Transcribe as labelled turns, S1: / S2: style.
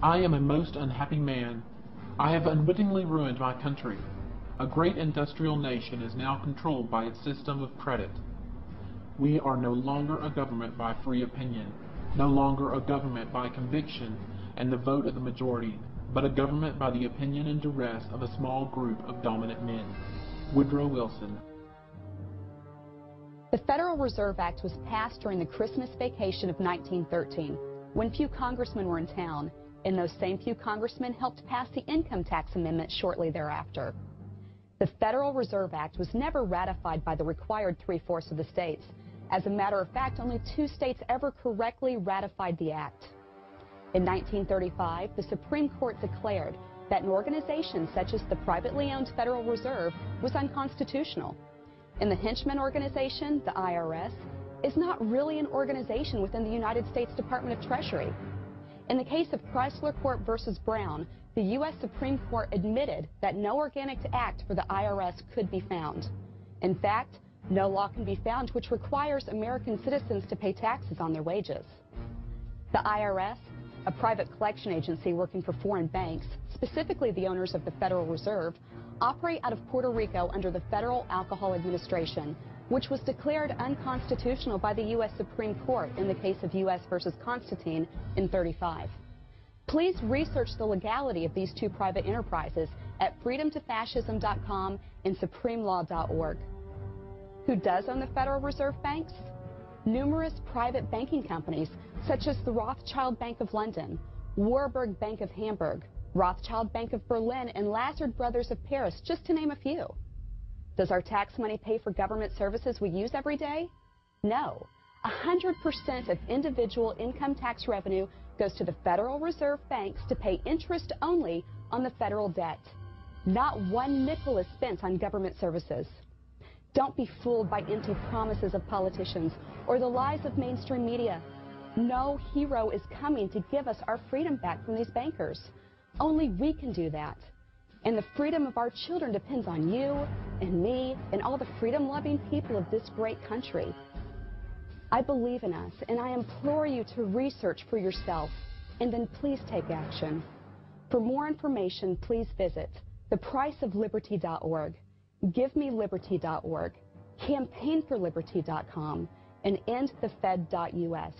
S1: I am a most unhappy man. I have unwittingly ruined my country. A great industrial nation is now controlled by its system of credit. We are no longer a government by free opinion, no longer a government by conviction and the vote of the majority, but a government by the opinion and duress of a small group of dominant men. Woodrow Wilson.
S2: The Federal Reserve Act was passed during the Christmas vacation of 1913, when few congressmen were in town, and those same few congressmen helped pass the Income Tax Amendment shortly thereafter. The Federal Reserve Act was never ratified by the required 3/4 of the states. As a matter of fact, only 2 states ever correctly ratified the act. In 1935, the Supreme Court declared that an organization such as the privately owned Federal Reserve was unconstitutional. And the henchman organization, the IRS, is not really an organization within the United States Department of Treasury. In the case of Chrysler Corp versus Brown, the U.S. Supreme Court admitted that no organic act for the IRS could be found. In fact, no law can be found which requires American citizens to pay taxes on their wages. The IRS, a private collection agency working for foreign banks, specifically the owners of the Federal Reserve, operate out of Puerto Rico under the Federal Alcohol Administration, which was declared unconstitutional by the U.S. Supreme Court in the case of U.S. versus Constantine in '35. Please research the legality of these 2 private enterprises at freedomtofascism.com and supremelaw.org. Who does own the Federal Reserve banks? Numerous private banking companies, such as the Rothschild Bank of London, Warburg Bank of Hamburg, Rothschild Bank of Berlin, and Lazard Brothers of Paris, just to name a few. Does our tax money pay for government services we use every day? No. 100% of individual income tax revenue goes to the Federal Reserve banks to pay interest only on the federal debt. Not 1 nickel is spent on government services. Don't be fooled by empty promises of politicians or the lies of mainstream media. No hero is coming to give us our freedom back from these bankers. Only we can do that. And the freedom of our children depends on you and me and all the freedom-loving people of this great country. I believe in us, and I implore you to research for yourself, and then please take action. For more information, please visit thepriceofliberty.org, givemeliberty.org, campaignforliberty.com, and endthefed.us.